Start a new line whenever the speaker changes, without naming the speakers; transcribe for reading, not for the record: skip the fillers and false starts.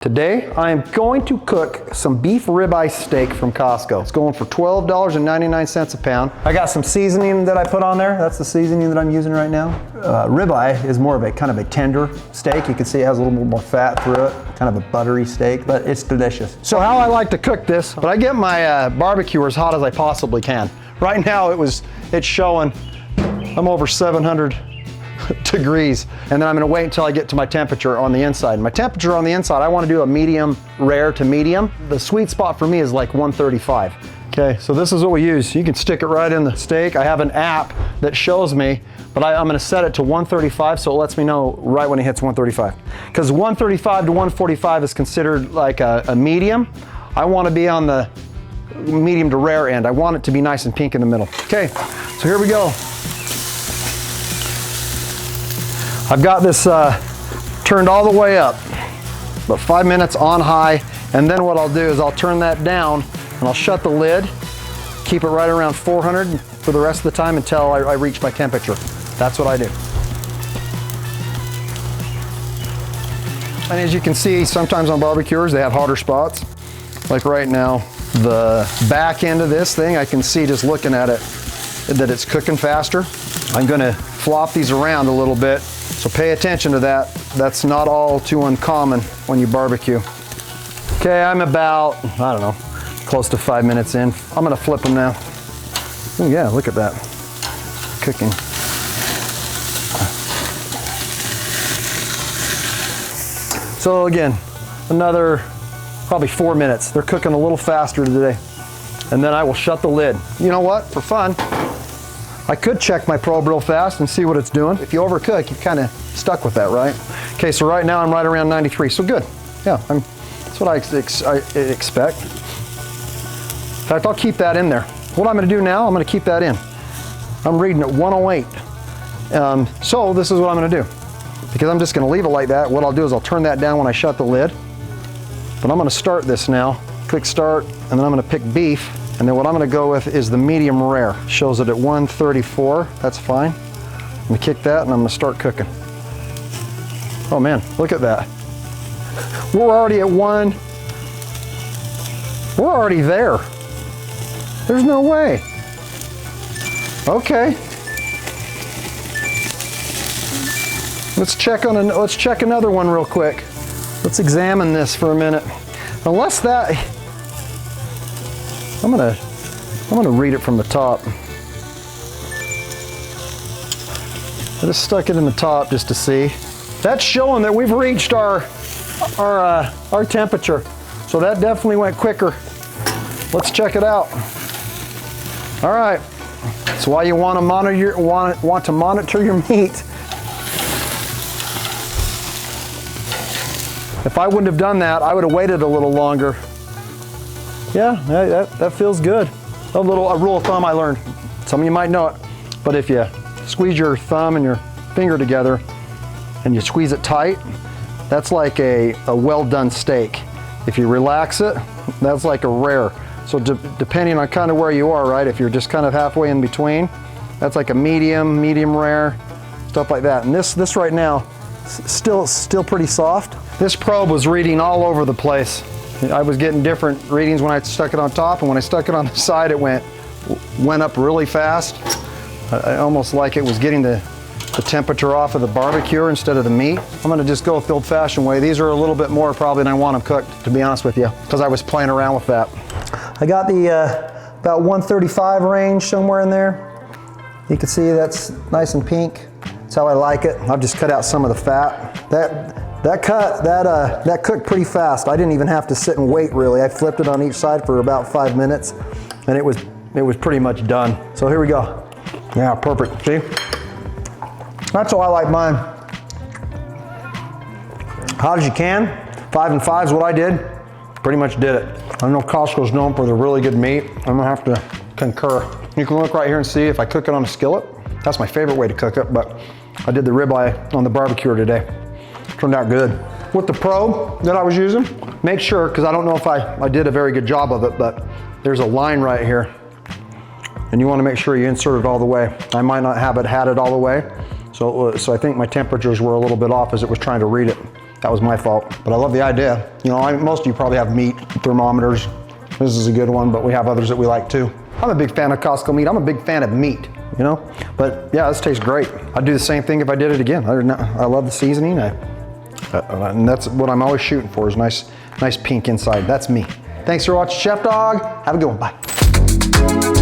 Today, I am going to cook some beef ribeye steak from Costco. It's going for $12.99 a pound. I got some seasoning that I put on there. That's the seasoning that I'm using right now. Ribeye is more of a kind of a tender steak. You can see it has a little bit more fat through it, kind of a buttery steak, but it's delicious. So how I like to cook this, but I get my barbecue as hot as I possibly can. Right now it's showing I'm over 700 degrees, and then I'm going to wait until I get to my temperature on the inside. My temperature on the inside, I want to do a medium rare to medium. The sweet spot for me is like 135. Okay, so this is what we use. You can stick it right in the steak. I have an app that shows me, but I'm going to set it to 135 so it lets me know right when it hits 135. Because 135 to 145 is considered like a medium. I want to be on the medium to rare end. I want it to be nice and pink in the middle. Okay, so here we go. I've got this turned all the way up, about 5 minutes on high, and then what I'll do is I'll turn that down and I'll shut the lid, keep it right around 400 for the rest of the time until I reach my temperature. That's what I do. And as you can see, sometimes on barbecuers they have hotter spots. Like right now, the back end of this thing, I can see just looking at it that it's cooking faster. I'm gonna flop these around a little bit. So pay attention to that. That's not all too uncommon when you barbecue. Okay, I'm about, I don't know, close to 5 minutes in. I'm gonna flip them now. Oh yeah, look at that, cooking. So again, another probably 4 minutes. They're cooking a little faster today. And then I will shut the lid. You know what, for fun, I could check my probe real fast and see what it's doing. If you overcook, you're kind of stuck with that, right? Okay, so right now I'm right around 93, so good. Yeah, that's what I expect. In fact, I'll keep that in there. What I'm gonna do now, I'm gonna keep that in. I'm reading at 108. So this is what I'm gonna do. Because I'm just gonna leave it like that, what I'll do is I'll turn that down when I shut the lid. But I'm gonna start this now. Click start, and then I'm gonna pick beef. And then what I'm gonna go with is the medium rare. Shows it at 134, that's fine. I'm gonna kick that and I'm gonna start cooking. Oh man, look at that. We're already at one. We're already there. There's no way. Okay. Let's check another one real quick. Let's examine this for a minute. Unless that, I'm gonna read it from the top. I just stuck it in the top just to see. That's showing that we've reached our temperature. So that definitely went quicker. Let's check it out. All right. That's why you want to monitor your meat. If I wouldn't have done that, I would have waited a little longer. Yeah, that feels good. A rule of thumb I learned. Some of you might know it, but if you squeeze your thumb and your finger together and you squeeze it tight, that's like a well done steak. If you relax it, that's like a rare. So depending on kind of where you are, right? If you're just kind of halfway in between, that's like a medium rare, stuff like that. And this right now, still pretty soft. This probe was reading all over the place. I was getting different readings when I stuck it on top, and when I stuck it on the side, it went up really fast. I almost like it was getting the temperature off of the barbecue instead of the meat. I'm gonna just go with the old-fashioned way. These are a little bit more probably than I want them cooked, to be honest with you, because I was playing around with that. I got the about 135 range somewhere in there. You can see that's nice and pink. That's how I like it. I've just cut out some of the fat. That cooked pretty fast. I didn't even have to sit and wait really. I flipped it on each side for about 5 minutes, and it was pretty much done. So here we go. Yeah, perfect. See? That's how I like mine. Hot as you can. 5 and 5 is what I did. Pretty much did it. I know Costco's known for the really good meat. I'm gonna have to concur. You can look right here and see if I cook it on a skillet. That's my favorite way to cook it, but I did the ribeye on the barbecue today. Turned out good. With the probe that I was using, make sure, because I don't know if I did a very good job of it, but there's a line right here. And you want to make sure you insert it all the way. I might not have had it all the way. So I think my temperatures were a little bit off as it was trying to read it. That was my fault, but I love the idea. You know, most of you probably have meat thermometers. This is a good one, but we have others that we like too. I'm a big fan of Costco meat. I'm a big fan of meat, you know? But yeah, this tastes great. I'd do the same thing if I did it again. I love the seasoning. And that's what I'm always shooting for, is nice pink inside. That's me. Thanks for watching Chef Dawg. Have a good one, bye.